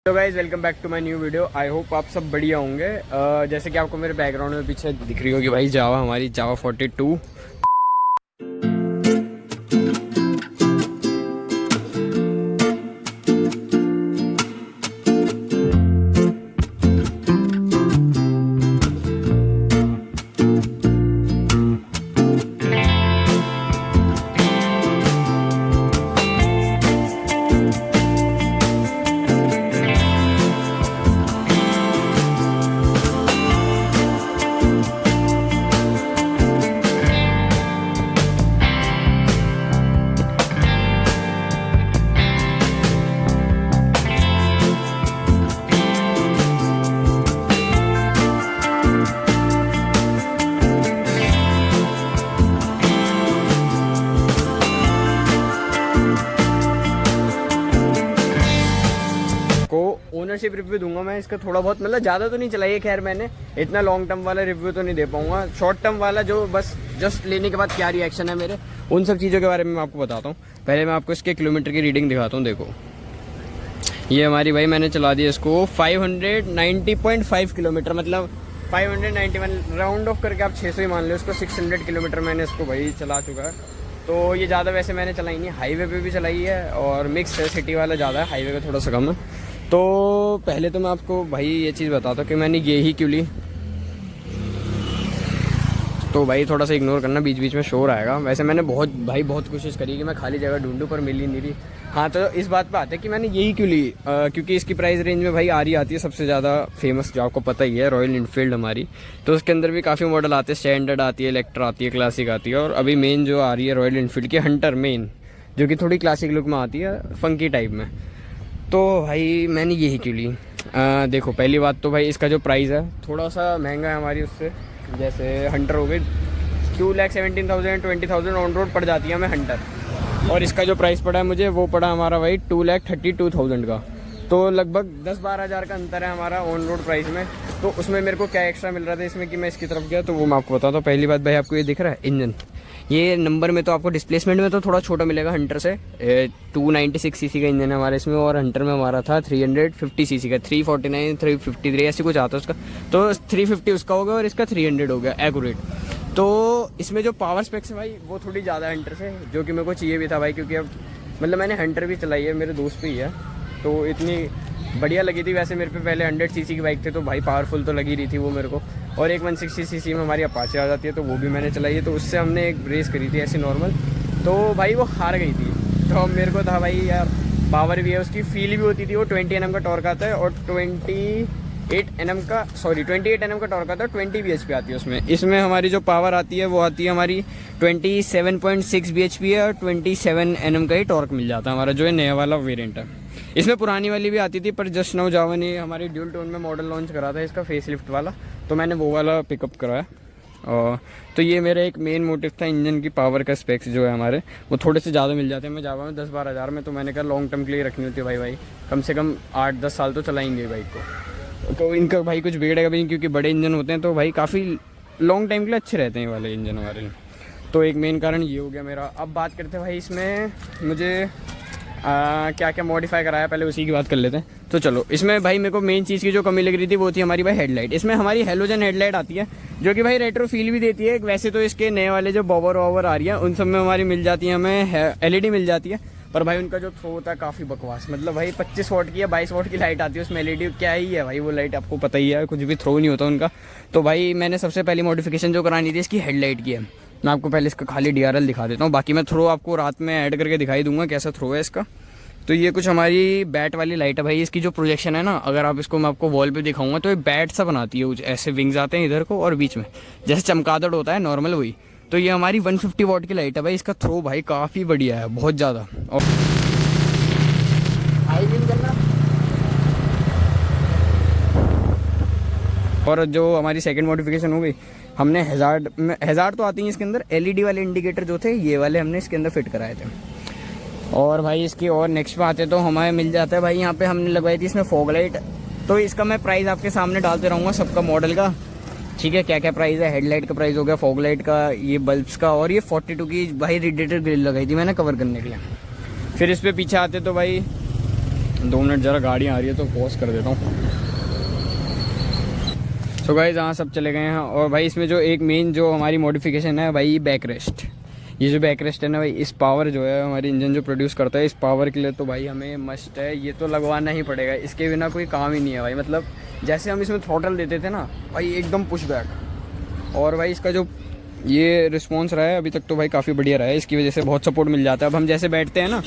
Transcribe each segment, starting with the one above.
तो guys welcome back to my new video. I hope आप सब बढ़िया होंगे। जैसे कि आपको मेरे बैकग्राउंड में पीछे दिख रही होगी भाई जावा, हमारी जावा 42। ओनरशिप रिव्यू दूंगा मैं इसका थोड़ा बहुत, मतलब ज़्यादा तो नहीं चलाई है। खैर मैंने इतना लॉन्ग टर्म वाला रिव्यू तो नहीं दे पाऊंगा। शॉर्ट टर्म वाला जो बस जस्ट लेने के बाद क्या रिएक्शन है मेरे, उन सब चीज़ों के बारे में मैं आपको बताता हूँ। पहले मैं आपको इसके किलोमीटर की रीडिंग दिखाता हूँ। देखो ये हमारी भाई मैंने चला दी इसको 590.5 किलोमीटर, मतलब 591 राउंड ऑफ करके आप 600 ही मान लो इसको। 600 किलोमीटर मैंने इसको भाई चला चुका है। तो ये ज़्यादा वैसे मैंने चलाई नहीं, हाईवे पे भी चलाई है और मिक्स है। सिटी वाला ज़्यादा है, हाईवे का थोड़ा सा कम है। तो पहले तो मैं आपको भाई ये चीज़ बताता हूँ कि मैंने ये ही क्यों ली। तो भाई थोड़ा सा इग्नोर करना, बीच बीच में शोर आएगा। वैसे मैंने बहुत कोशिश करी कि मैं खाली जगह ढूंढूं पर मिल ही नहीं रही। हाँ तो इस बात पे आते हैं कि मैंने यही क्यों ली, क्योंकि इसकी प्राइस रेंज में भाई आती है सबसे ज़्यादा फेमस, जो आपको पता ही है, रॉयल इनफील्ड हमारी। तो उसके अंदर भी काफ़ी मॉडल आते हैं। स्टैंडर्ड आती है, इलेक्ट्रा आती है, क्लासिक आती है, और अभी मेन जो आ रही है रॉयल इनफील्ड की हंटर मेन, जो कि थोड़ी क्लासिक लुक में आती है, फंकी टाइप में। तो भाई मैंने यही क्यों ली। देखो पहली बात तो भाई इसका जो प्राइस है थोड़ा सा महंगा है हमारी उससे। जैसे हंटर हो गई 2,17,000 20,000 ऑन रोड पड़ जाती है हमें हंटर, और इसका जो प्राइस पड़ा है मुझे वो पड़ा हमारा भाई 2,32,000 का। तो लगभग 10-12 हज़ार का अंतर है हमारा ऑन रोड प्राइस में। तो उसमें मेरे को क्या एक्स्ट्रा मिल रहा था इसमें कि मैं इसकी तरफ गया, तो वो मैं आपको बताता हूँ। पहली बात भाई आपको ये दिख रहा है इंजन, ये नंबर में तो आपको डिस्प्लेसमेंट में तो थोड़ा छोटा मिलेगा हंटर से। 296 सीसी का इंजन है हमारे इसमें, और हंटर में हमारा था 350 सीसी का। 349 353 ऐसी कुछ आता है उसका, तो 350 उसका हो गया और इसका 300 हो गया एक्यूरेट। तो इसमें जो पावर स्पेक्स है भाई वो थोड़ी ज़्यादा है हंटर से, जो कि मेरे को चाहिए भी था भाई, क्योंकि अब मतलब मैंने हंटर भी चलाई है, मेरे दोस्त पे ही है, तो इतनी बढ़िया लगी थी। वैसे मेरे पे पहले 100 सीसी की बाइक थे, तो भाई पावरफुल तो लगी रही थी वो मेरे को। और एक 160 सीसी में हमारी अपाचे आ जाती है, तो वो भी मैंने चलाई है। तो उससे हमने एक रेस करी थी ऐसी नॉर्मल, तो भाई वो हार गई थी। तो अब मेरे को था भाई यार पावर भी है, उसकी फील भी होती थी। वो 20 NM का टॉर्क आता है और 28 NM का टॉर्क आता है, 20 bhp आती है उसमें। इसमें हमारी जो पावर आती है वो आती है हमारी 27.6 bhp है, और 27 NM का ही टॉर्क मिल जाता है हमारा, जो है नया वाला वेरिएंट है। इसमें पुरानी वाली भी आती थी, पर जस्ट नाउ जावा ने हमारी ड्यूल टोन में मॉडल लॉन्च करा था इसका फेसलिफ्ट वाला, तो मैंने वो वाला पिकअप कराया। और तो ये मेरा एक मेन मोटिव था, इंजन की पावर का स्पेक्स जो है हमारे वो थोड़े से ज़्यादा मिल जाते हैं। मैं जावा में 10-12 हज़ार में, तो मैंने कहा लॉन्ग टर्म के लिए रखनी होती है भाई कम से कम 8-10 साल तो चलाएंगे बाइक को। तो इनका भाई कुछ बिगड़ेगा भी नहीं, क्योंकि बड़े इंजन होते हैं तो भाई काफ़ी लॉन्ग टाइम के लिए अच्छे रहते हैं वाले इंजन हमारे। तो एक मेन कारण ये हो गया मेरा। अब बात करते हैं भाई इसमें मुझे क्या क्या मॉडिफाई कराया, पहले उसी की बात कर लेते हैं। तो चलो इसमें भाई मेरे को मेन चीज़ की जो कमी लग रही थी वो थी हमारी भाई हेडलाइट। इसमें हमारी हेलोजन हेडलाइट आती है, जो कि भाई रेट्रो फील भी देती है। वैसे तो इसके नए वाले जो बॉवर वॉवर आ रही है उन सब में हमारी मिल जाती है, हमें LED मिल जाती है, पर भाई उनका जो थ्रो होता है काफ़ी बकवास। मतलब भाई 25 वाट की या 22 वाट की लाइट आती है उसमें, LED क्या ही है भाई वो लाइट, आपको पता ही है, कुछ भी थ्रो नहीं होता उनका। तो भाई मैंने सबसे पहली मॉडिफिकेशन जो करानी थी इसकी हेडलाइट की है। मैं आपको पहले इसका खाली DRL दिखा देता हूँ, बाकी मैं थ्रो आपको रात में ऐड करके दिखाई दूंगा कैसा थ्रो है इसका। तो ये कुछ हमारी बैट वाली लाइट है भाई। इसकी जो प्रोजेक्शन है ना, अगर आप इसको मैं आपको वॉल पे दिखाऊंगा तो ये बैट सा बनाती है, कुछ ऐसे विंग्स आते हैं इधर को, और बीच में जैसे चमगादड़ होता है नॉर्मल वही। तो ये हमारी 150 वाट की लाइट है भाई। इसका थ्रो भाई काफ़ी बढ़िया है, बहुत ज़्यादा। और जो हमारी सेकंड मॉडिफिकेशन हो गई, हमने हज़ार तो आती है इसके अंदर, LED वाले इंडिकेटर जो थे ये वाले हमने इसके अंदर फिट कराए थे। और भाई इसकी और नेक्स्ट पे आते तो हमें मिल जाता है भाई, यहाँ पे हमने लगवाई थी इसमें फॉग लाइट। तो इसका मैं प्राइस आपके सामने डालते रहूँगा सबका मॉडल का, ठीक है, क्या क्या प्राइस है। हेडलाइट का प्राइस हो गया, फॉग लाइट का, ये बल्ब्स का, और ये 42 की भाई रेडिएटर ग्रिल लगाई थी मैंने कवर करने के लिए। फिर इस पर पीछे आते तो भाई 2 मिनट ज़रा गाड़ी आ रही है तो पॉज कर देता हूँ। सो गाइस यहाँ सब चले गए हैं। और भाई इसमें जो एक मेन जो हमारी मॉडिफिकेशन है भाई बैक रेस्ट, ये जो बैक रेस्ट है ना भाई, इस पावर जो है हमारी इंजन जो प्रोड्यूस करता है, इस पावर के लिए तो भाई हमें मस्ट है, ये तो लगवाना ही पड़ेगा, इसके बिना कोई काम ही नहीं है भाई। मतलब जैसे हम इसमें थ्रॉटल देते थे ना भाई, एकदम पुश बैक। और भाई इसका जो ये रिस्पॉन्स रहा है अभी तक तो भाई काफ़ी बढ़िया रहा है, इसकी वजह से बहुत सपोर्ट मिल जाता है। अब हम जैसे बैठते हैं ना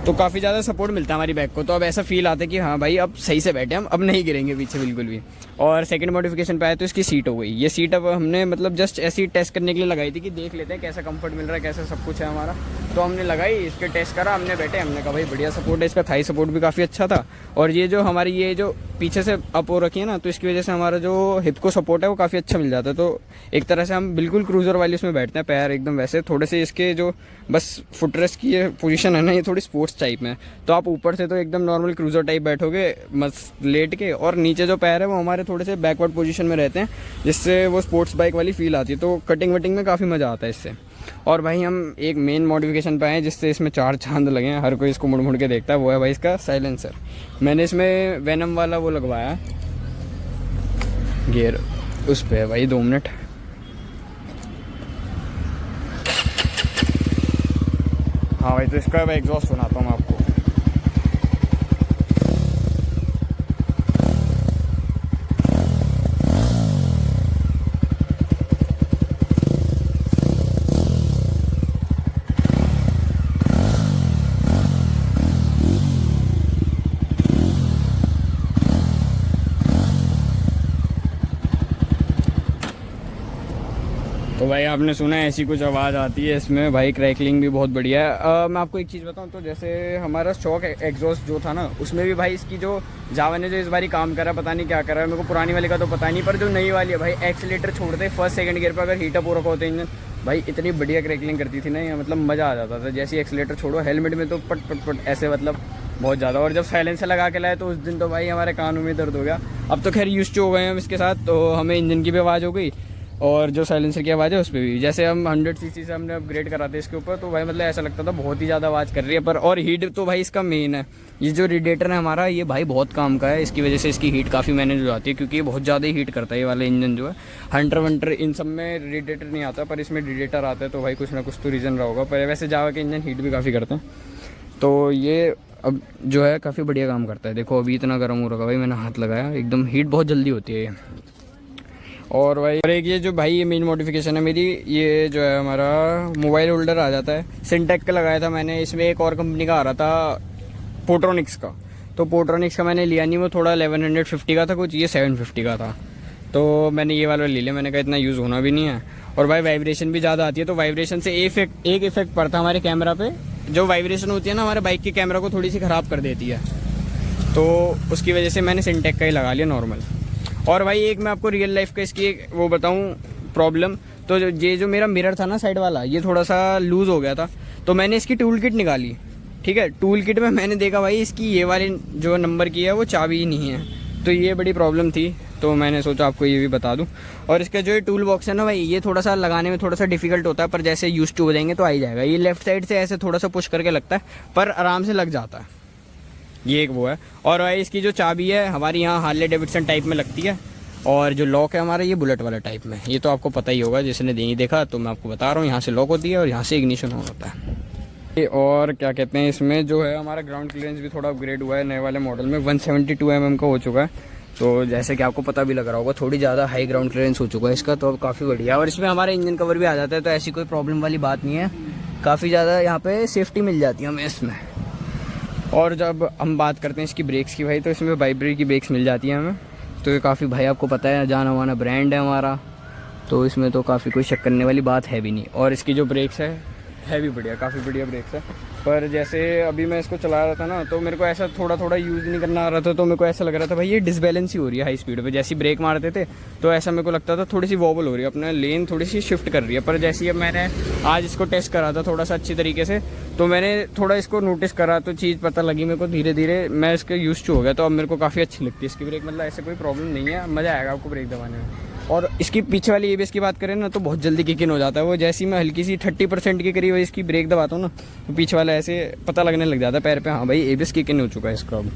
तो काफ़ी ज़्यादा सपोर्ट मिलता है हमारी बैक को, तो अब ऐसा फील आता है कि हाँ भाई अब सही से बैठे हम, अब नहीं गिरेंगे पीछे बिल्कुल भी। और सेकंड मॉडिफिकेशन पे आया तो इसकी सीट हो गई। ये सीट अब हमने मतलब जस्ट ऐसी टेस्ट करने के लिए लगाई थी कि देख लेते हैं कैसा कंफर्ट मिल रहा है, कैसा सब कुछ है हमारा। तो हमने लगाई, इसके टेस्ट करा, हमने बैठे, हमने कहा भाई बढ़िया सपोर्ट है, इसका थाई सपोर्ट भी काफ़ी अच्छा था। और ये जो हमारी ये जो पीछे से अप हो रखी है ना, तो इसकी वजह से हमारा जो हिप को सपोर्ट है वो काफ़ी अच्छा मिल जाता है। तो एक तरह से हम बिल्कुल क्रूज़र वाली उसमें बैठते हैं, पैर एकदम वैसे, थोड़े से इसके जो बस फुटरेस्ट की ये पोजीशन है ना, ये थोड़ी स्पोर्ट्स टाइप में। तो आप ऊपर से तो एकदम नॉर्मल क्रूज़र टाइप बैठोगे मस्त लेट के, और नीचे जो पैर है वो हमारे थोड़े से बैकवर्ड पोजीशन में रहते हैं, जिससे वो स्पोर्ट्स बाइक वाली फील आती है। तो कटिंग वटिंग में काफ़ी मज़ा आता है इससे। और भाई हम एक मेन मॉडिफिकेशन पे आए जिससे इसमें 4 चांद लगे हैं, हर कोई इसको मुड़ मुड़ के देखता है, वो है भाई इसका साइलेंसर। मैंने इसमें वेनम वाला वो लगवाया है गियर, उस पर है भाई 2 मिनट। हाँ भाई, तो इसका मैं एग्जॉस्ट सुनाता हूँ आपको। तो भाई आपने सुना है ऐसी कुछ आवाज़ आती है इसमें भाई, क्रैकलिंग भी बहुत बढ़िया है। मैं आपको एक चीज़ बताऊं तो जैसे हमारा शॉक एग्जॉस्ट जो था ना, उसमें भी भाई इसकी जो जावा ने जो इस बारी काम करा, पता नहीं क्या करा है, मेरे को पुरानी वाली का तो पता नहीं, पर जो नई वाली है भाई, एक्सीलेटर छोड़ते फर्स्ट सेकंड गियर पर अगर हीटअप हो रखा होता है इंजन, भाई इतनी बढ़िया क्रैकलिंग करती थी ना, ये मतलब मज़ा आ जाता था। जैसे एक्सीलेटर छोड़ो, हेलमेट में तो पट पट पट ऐसे मतलब बहुत ज़्यादा। और जब साइलेंसर लगा के लाए तो उस दिन तो भाई हमारे कानों में दर्द हो गया। अब तो खैर यूज्ड हो गए हम इसके साथ, तो हमें इंजन की भी आवाज़ हो गई और जो साइलेंसर की आवाज़ है उस पर भी। जैसे हम 100 सीसी से हमने अपग्रेड करा था इसके ऊपर, तो भाई मतलब ऐसा लगता था बहुत ही ज़्यादा आवाज़ कर रही है। पर और हीट तो भाई इसका मेन है, ये जो रेडिएटर है हमारा, ये भाई बहुत काम का है, इसकी वजह से इसकी हीट काफ़ी मैनेज हो जाती है, क्योंकि ये बहुत ज़्यादा ही हीट करता है ये वाला इंजन जो है। हंटर वंटर इन सब में रेडिएटर नहीं आता, पर इसमें रेडिएटर आता है, तो भाई कुछ ना कुछ तो रीज़न रहा होगा। पर वैसे जावा के इंजन हीट भी काफ़ी करते हैं, तो ये अब जो है काफ़ी बढ़िया काम करता है। देखो अभी इतना गर्म हो रहा है भाई, मैंने हाथ लगाया, एकदम हीट बहुत जल्दी होती है ये। और भाई और एक ये जो भाई ये मेन मॉडिफिकेशन है मेरी, ये जो है हमारा मोबाइल होल्डर आ जाता है, सिंटेक का लगाया था मैंने। इसमें एक और कंपनी का आ रहा था पोट्रॉनिक्स का, तो पोट्रॉनिक्स का मैंने लिया नहीं, वो थोड़ा 1150 का था कुछ, ये 750 का था, तो मैंने ये वाला ले लिया। मैंने कहा इतना यूज़ होना भी नहीं है, और भाई वाइब्रेशन भी ज़्यादा आती है, तो वाइब्रेशन से एक इफेक्ट पड़ता है हमारे कैमरा पे। जो वाइब्रेशन होती है ना हमारे बाइक के कैमरा को थोड़ी सी ख़राब कर देती है, तो उसकी वजह से मैंने सिंटेक का ही लगा लिया नॉर्मल। और भाई एक मैं आपको रियल लाइफ का इसकी एक वो बताऊं प्रॉब्लम, तो ये जो मेरा मिरर था ना साइड वाला, ये थोड़ा सा लूज़ हो गया था, तो मैंने इसकी टूल किट निकाली। ठीक है, टूल किट में मैंने देखा भाई इसकी ये वाली जो नंबर की है वो चाबी ही नहीं है, तो ये बड़ी प्रॉब्लम थी, तो मैंने सोचा आपको ये भी बता दूं। और इसका जो ये टूल बॉक्स है ना भाई, ये थोड़ा सा लगाने में थोड़ा सा डिफिकल्ट होता है, पर जैसे यूज टू हो जाएंगे तो आ ही जाएगा। ये लेफ्ट साइड से ऐसे थोड़ा सा पुश करके लगता है, पर आराम से लग जाता है, ये एक वो है। और भाई इसकी जो चाबी है हमारी यहाँ हार्ले डेविडसन टाइप में लगती है, और जो लॉक है हमारा ये बुलेट वाला टाइप में, ये तो आपको पता ही होगा, जिसने नहीं देखा तो मैं आपको बता रहा हूँ, यहाँ से लॉक होती है और यहाँ से इग्निशन ऑन होता है। और क्या कहते हैं, इसमें जो है हमारा ग्राउंड क्लियरेंस भी थोड़ा अपग्रेड हुआ है नए वाले मॉडल में, 172 mm का हो चुका है, तो जैसे कि आपको पता भी लग रहा होगा थोड़ी ज़्यादा हाई ग्राउंड क्लियरेंस हो चुका है इसका, तो अब काफ़ी बढ़िया है। और इसमें हमारा इंजन कवर भी आ जाता है, तो ऐसी कोई प्रॉब्लम वाली बात नहीं है, काफ़ी ज़्यादा यहाँ पे सेफ्टी मिल जाती है हमें इसमें। और जब हम बात करते हैं इसकी ब्रेक्स की भाई, तो इसमें वाइब्रेट की ब्रेक्स मिल जाती हैं हमें, तो ये काफ़ी भाई आपको पता है जाना माना ब्रांड है हमारा, तो इसमें तो काफ़ी कोई शक करने वाली बात है भी नहीं। और इसकी जो ब्रेक्स है भी बढ़िया, काफ़ी बढ़िया ब्रेक्स है। पर जैसे अभी मैं इसको चला रहा था ना, तो मेरे को ऐसा थोड़ा थोड़ा यूज़ नहीं करना आ रहा था, तो मेरे को ऐसा लग रहा था भाई ये डिसबैलेंस ही हो रही है हाई स्पीड पे। जैसे ब्रेक मारते थे तो ऐसा मेरे को लगता था थोड़ी सी वॉबल हो रही है, अपना लेन थोड़ी सी शिफ्ट कर रही है। पर जैसे अब मैंने आज इसको टेस्ट करा था थोड़ा सा अच्छी तरीके से, तो मैंने थोड़ा इसको नोटिस करा, तो चीज़ पता लगी मेरे को, धीरे धीरे मैं इसके यूज टू हो गया, तो अब मेरे को काफ़ी अच्छी लगती है इसकी ब्रेक। मतलब ऐसे कोई प्रॉब्लम नहीं है, मज़ा आएगा आपको ब्रेक दबाने में। और इसकी पीछे वाली एबीएस की बात करें ना, तो बहुत जल्दी किक इन हो जाता है वो। जैसी मैं हल्की सी 30% के करीब इसकी ब्रेक दबाता हूँ ना, तो पीछे वाला ऐसे पता लगने लग जाता है पैर पे, हाँ भाई एबीएस किक इन हो चुका है इसका अब।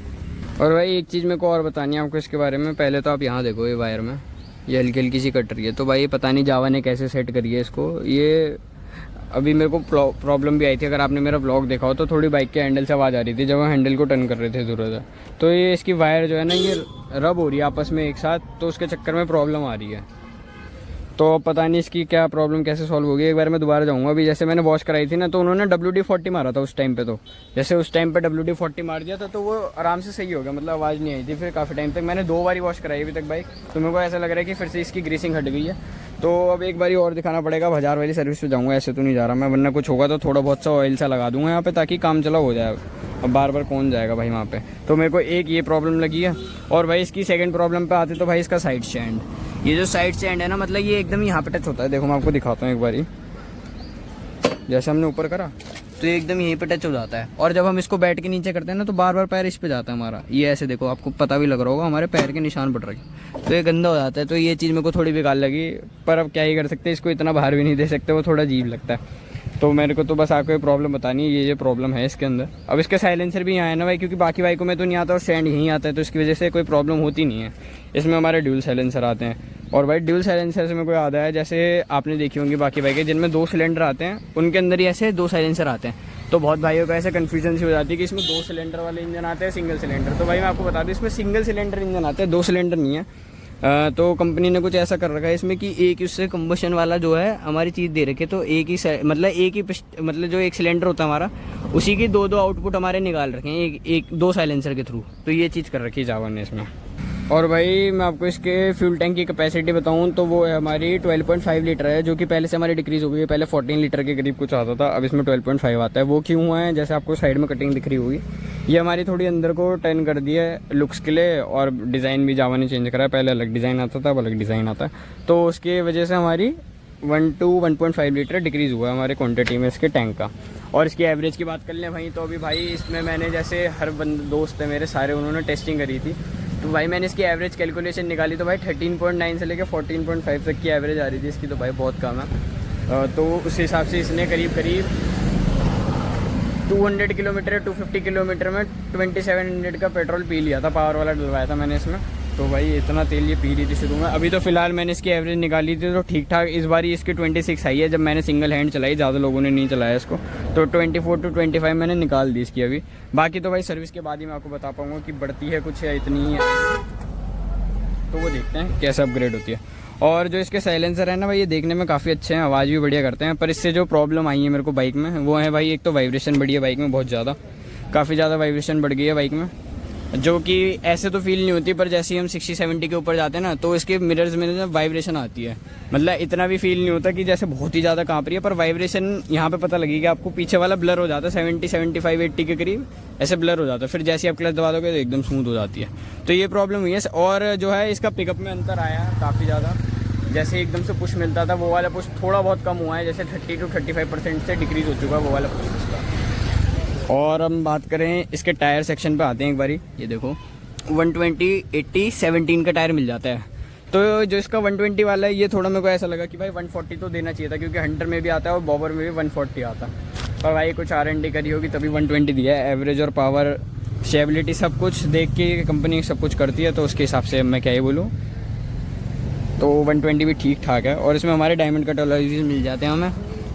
और भाई एक चीज़ मेरे को और बतानी है आपको इसके बारे में। पहले तो आप यहाँ देखो, ये वायर में ये हल्की हल्की सी कट रही है, तो भाई पता नहीं जावा ने कैसे सेट करी है इसको। ये अभी मेरे को प्रॉब्लम भी आई थी, अगर आपने मेरा ब्लॉग देखा हो तो थोड़ी बाइक के हैंडल से आवाज़ आ रही थी जब हम हैंडल को टर्न कर रहे थे ज़रूरत है। तो ये इसकी वायर जो है ना, ये रब हो रही है आपस में एक साथ, तो उसके चक्कर में प्रॉब्लम आ रही है। तो पता नहीं इसकी क्या प्रॉब्लम कैसे सॉल्व होगी। एक बार मैं दोबारा जाऊंगा। अभी जैसे मैंने वॉश कराई थी ना, तो उन्होंने WD-40 मारा था उस टाइम पे। तो जैसे उस टाइम पे WD-40 मार दिया था तो वो आराम से सही हो गया, मतलब आवाज़ नहीं आई थी फिर काफ़ी टाइम तक। मैंने 2 बारी वॉश कराई अभी तक बाइक, तो मेरे को ऐसा लग रहा है कि फिर से इसकी ग्रीसिंग हट गई है। तो अब एक बारी और दिखाना पड़ेगा, बाजार वाली सर्विस पे जाऊँगा। ऐसे तो नहीं जा रहा मैं, वरना कुछ होगा तो थोड़ा बहुत सा ऑयल सा लगा दूँगा यहाँ पे, ताकि काम चला हो जाए। अब बार बार कौन जाएगा भाई वहाँ पे। तो मेरे को एक ये प्रॉब्लम लगी है। और भाई इसकी सेकंड प्रॉब्लम पे आते तो भाई इसका साइड स्टैंड, ये जो साइड स्टैंड है ना, मतलब ये एकदम यहाँ पे टच होता है। देखो मैं आपको दिखाता हूँ एक बारी, जैसे हमने ऊपर करा तो ये एकदम यहीं पे टच हो जाता है। और जब हम इसको बैठ के नीचे करते हैं ना, तो बार बार पैर इस पे जाता है हमारा। ये ऐसे देखो, आपको पता भी लग रहा होगा, हमारे पैर के निशान पड़ रहे हैं, तो ये गंदा हो जाता है। तो ये चीज़ मेरे को थोड़ी बेकार लगी, पर अब क्या ही कर सकते हैं, इसको इतना बाहर भी नहीं दे सकते, वो थोड़ा अजीब लगता है। तो मेरे को तो बस आपको ये प्रॉब्लम बतानी है, ये प्रॉब्लम है इसके अंदर। अब इसके साइलेंसर भी यहाँ है ना भाई, क्योंकि बाकी बाइकों में तो नहीं आता और स्टैंड यहीं आता है, तो इसकी वजह से कोई प्रॉब्लम होती नहीं है। इसमें हमारे ड्यूल साइलेंसर आते हैं। और भाई ड्यूल साइलेंसर से मेरे को याद आया, जैसे आपने देखी होंगी बाकी बाइकें जिनमें 2 सिलेंडर आते हैं, उनके अंदर ही ऐसे 2 साइलेंसर आते हैं। तो बहुत भाइयों का ऐसे कन्फ्यूजन सी हो जाती है कि इसमें 2 सिलेंडर वाले इंजन आते हैं, सिंगल सिलेंडर। तो भाई मैं आपको बता दूँ, इसमें सिंगल सिलेंडर इंजन आते हैं, 2 सिलेंडर नहीं है। तो कंपनी ने कुछ ऐसा कर रखा है इसमें कि एक ही उससे कंबशन वाला जो है हमारी चीज़ दे रखी है। तो एक ही मतलब जो एक सिलेंडर होता है हमारा, उसी की 2 आउटपुट हमारे निकाल रखे हैं 2 साइलेंसर के थ्रू। तो ये चीज़ कर रखी है जावा ने इसमें। और भाई मैं आपको इसके फ्यूल टैंक की कैपेसिटी बताऊं तो वो है हमारी 12.5 लीटर है, जो कि पहले से हमारी डिक्रीज़ हो गई है। पहले 14 लीटर के करीब कुछ आता था, अब इसमें 12.5 आता है। वो क्यों हुआ है, जैसे आपको साइड में कटिंग दिख रही होगी, ये हमारी थोड़ी अंदर को टर्न कर दी है लुक्स के लिए। और डिज़ाइन भी जावा ने चेंज करा है, पहले अलग डिज़ाइन आता था, अब अलग डिज़ाइन आता है। तो उसकी वजह से हमारी 1 to 1.5 लीटर डिक्रीज़ हुआ है हमारे क्वान्टिटी में इसके टैंक का। और इसकी एवरेज की बात कर लें भाई, तो अभी भाई इसमें मैंने जैसे हर दोस्त है मेरे सारे, उन्होंने टेस्टिंग करी थी। तो भाई मैंने इसकी एवरेज कैलकुलेशन निकाली, तो भाई 13.9 से लेकर 14.5 तक की एवरेज आ रही थी इसकी। तो भाई बहुत कम है। तो उस हिसाब से इसने करीब 200 किलोमीटर 250 किलोमीटर में 2700 का पेट्रोल पी लिया था। पावर वाला डलवाया था मैंने इसमें। तो भाई इतना तेल ये पी रही थी शुरू में। अभी तो फिलहाल मैंने इसकी एवरेज निकाली थी तो ठीक ठाक। इस बार इसकी 26 आई है, जब मैंने सिंगल हैंड चलाई, ज़्यादा लोगों ने नहीं चलाया इसको। तो 24 to 25 मैंने निकाल दी इसकी अभी। बाकी तो भाई सर्विस के बाद ही मैं आपको बता पाऊँगा कि बढ़ती है कुछ या इतनी ही है, तो वो देखते हैं कैसे अपग्रेड होती है। और जो इसके साइलेंसर है ना भाई, ये देखने में काफ़ी अच्छे हैं, आवाज़ भी बढ़िया करते हैं। पर इससे जो प्रॉब्लम आई है मेरे को बाइक में, वो है भाई, एक तो वाइब्रेशन बढ़ी है बाइक में बहुत ज़्यादा, काफ़ी ज़्यादा वाइब्रेशन बढ़ गई है बाइक में, जो कि ऐसे तो फील नहीं होती, पर जैसे ही हम 60-70 के ऊपर जाते हैं ना, तो इसके मिरर्स में वाइब्रेशन आती है। मतलब इतना भी फील नहीं होता कि जैसे बहुत ही ज़्यादा काँप रही है, पर वाइब्रेशन यहाँ पे पता लगेगा आपको। पीछे वाला ब्लर हो जाता है 70, 75, 80 के करीब ऐसे ब्लर हो जाता है। फिर जैसे आप क्लच दबा दोगे तो एकदम स्मूथ हो जाती है। तो ये प्रॉब्लम हुई है। और जो है इसका पिकअप में अंतर आया काफ़ी ज़्यादा। जैसे एकदम से पुश मिलता था, वो वाला पुश थोड़ा बहुत कम हुआ है, जैसे 30 to 35% से डिक्रीज़ हो चुका है वो वाला पुश इसका। और हम बात करें इसके टायर सेक्शन पे आते हैं एक बारी। ये देखो 120, 80, 17 का टायर मिल जाता है। तो जो इसका 120 वाला है, ये थोड़ा मेरे को ऐसा लगा कि भाई 140 तो देना चाहिए था, क्योंकि हंटर में भी आता है और बॉबर में भी 140 आता है। पर भाई कुछ R&D करी होगी तभी 120 दिया है। एवरेज और पावर, स्टेबिलिटी सब कुछ देख के कंपनी सब कुछ करती है, तो उसके हिसाब से मैं क्या ही बोलूँ। तो 120 भी ठीक ठाक है। और इसमें हमारे डायमंड कट अलॉयज मिल जाते हैं हमें,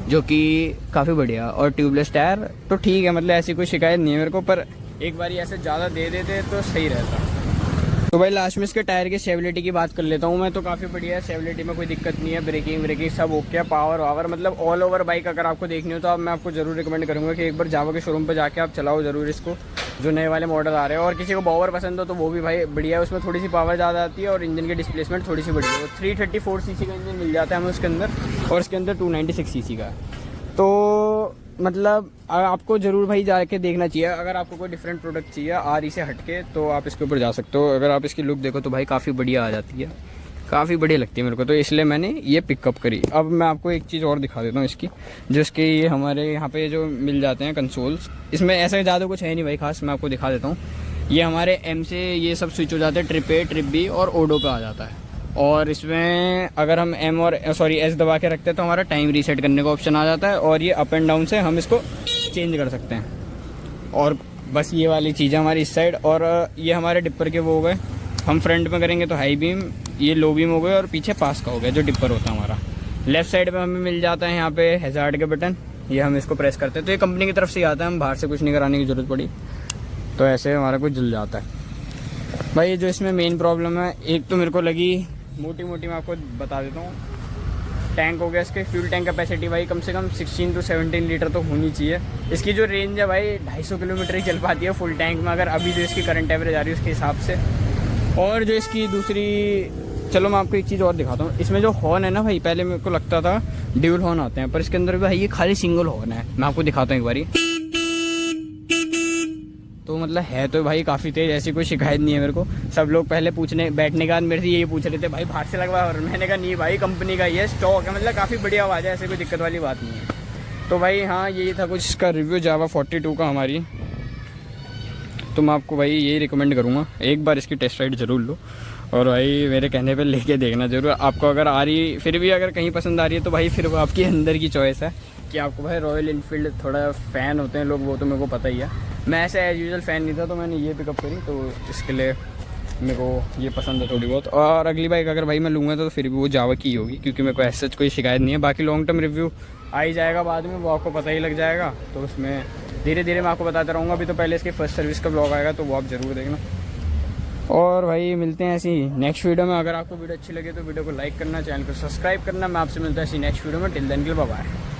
जो कि काफ़ी बढ़िया। और ट्यूबलेस टायर तो ठीक है, मतलब ऐसी कोई शिकायत नहीं है मेरे को, पर एक बार ऐसे ज़्यादा दे देते तो सही रहता। तो भाई लास्ट में इसके टायर की स्टेबिलिटी की बात कर लेता हूँ मैं। तो काफ़ी बढ़िया है, स्टेबिलिटी में कोई दिक्कत नहीं है, ब्रेकिंग सब ओके है। पावर मतलब ऑल ओवर बाइक अगर आपको देखनी हो तो अब मैं आपको ज़रूर रिकमेंड करूँगा कि एक बार जावा के शोरूम पर जाके आप चलाओ ज़रूर इसको, जो नए वाले मॉडल आ रहे हैं। और किसी को बॉवर पसंद हो तो वो भी भाई बढ़िया है, उसमें थोड़ी सी पावर ज़्यादा आती है और इंजन की डिस्प्लेसमेंट थोड़ी सी बढ़िया है। 334 सीसी का इंजन मिल जाता है हमें उसके अंदर, और इसके अंदर 296 सीसी का है। तो मतलब आपको ज़रूर भाई जाके देखना चाहिए। अगर आपको कोई डिफरेंट प्रोडक्ट चाहिए आर से हटके, तो आप इसके ऊपर जा सकते हो। अगर आप इसकी लुक देखो तो भाई काफ़ी बढ़िया आ जाती है, काफ़ी बढ़िया लगती है मेरे को, तो इसलिए मैंने ये पिकअप करी। अब मैं आपको एक चीज़ और दिखा देता हूँ इसकी, जो इसके ये हमारे यहाँ पे जो मिल जाते हैं कंसोल्स, इसमें ऐसा ज़्यादा कुछ है नहीं भाई खास, मैं आपको दिखा देता हूँ। ये हमारे M से ये सब स्विच हो जाते हैं, ट्रिप A, ट्रिप B और ओडो पे आ जाता है। और इसमें अगर हम S दबा के रखते हैं तो हमारा टाइम रीसेट करने का ऑप्शन आ जाता है, और ये अप एंड डाउन से हम इसको चेंज कर सकते हैं। और बस ये वाली चीज़ है हमारी इस साइड। और ये हमारे डिपर के वो हो गए, हम फ्रंट में करेंगे तो हाई बीम, ये लो बीम हो गए, और पीछे पास का हो गया जो डिपर होता है हमारा। लेफ्ट साइड में हमें मिल जाता है यहाँ पे हैजार्ड के बटन, ये हम इसको प्रेस करते हैं तो ये कंपनी की तरफ से ही आता है, हम बाहर से कुछ नहीं कराने की ज़रूरत पड़ी, तो ऐसे हमारा कुछ जल जाता है। भाई जो इसमें मेन प्रॉब्लम है, एक तो मेरे को लगी मोटी मोटी, मैं आपको बता देता हूँ। टैंक हो गया इसके, फ्यूल टैंक कैपेसिटी भाई कम से कम 16 to 17 लीटर तो होनी चाहिए। इसकी जो रेंज है भाई 250 किलोमीटर ही चल पाती है फुल टैंक में, अगर अभी जो इसकी करंट एवरेज आ रही है उसके हिसाब से। और जो इसकी दूसरी, चलो मैं आपको एक चीज़ और दिखाता हूँ। इसमें जो हॉर्न है ना भाई, पहले मेरे को लगता था ड्यूल हॉर्न आते हैं, पर इसके अंदर भाई ये खाली सिंगल हॉर्न है। मैं आपको दिखाता हूँ एक बारी, तो मतलब है तो भाई काफ़ी तेज़, ऐसी कोई शिकायत नहीं है मेरे को। सब लोग पहले पूछने बैठने के बाद मेरे से यही पूछ रहे थे भाई बाहर से लगवा, और मैंने कहा नहीं भाई कंपनी का ये स्टॉक है, मतलब काफ़ी बढ़िया आवाज़ है, ऐसे कोई दिक्कत वाली बात नहीं है। तो भाई हाँ, यही था कुछ इसका रिव्यू जावा 42 का हमारी। तो मैं आपको भाई यही रिकमेंड करूँगा, एक बार इसकी टेस्ट राइड ज़रूर लो, और भाई मेरे कहने पे लेके देखना ज़रूर। आपको अगर आ रही, फिर भी अगर कहीं पसंद आ रही है तो भाई फिर वो आपकी अंदर की चॉइस है कि आपको भाई रॉयल इनफील्ड थोड़ा फ़ैन होते हैं लोग, वो तो मेरे को पता ही है। मैं ऐसे एज यूजुअल फ़ैन नहीं था, तो मैंने ये पिकअप करी, तो इसके लिए मेरे को ये पसंद है थोड़ी बहुत। और अगली बाइक अगर भाई मैं लूँगा तो फिर भी वो जावा की होगी, क्योंकि मेरे को ऐसा कोई शिकायत नहीं है। बाकी लॉन्ग टर्म रिव्यू आ ही जाएगा बाद में, वो आपको पता ही लग जाएगा, तो उसमें धीरे धीरे मैं आपको बताता रहूँगा। अभी तो पहले इसकी फर्स्ट सर्विस का ब्लॉग आएगा, तो वो आप ज़रूर देखना। और भाई मिलते हैं ऐसी नेक्स्ट वीडियो में। अगर आपको वीडियो अच्छी लगे तो वीडियो को लाइक करना, चैनल को सब्सक्राइब करना। मैं आपसे मिलता है ऐसी नेक्स्ट वीडियो में। टिल देन के लिए बाय बाय।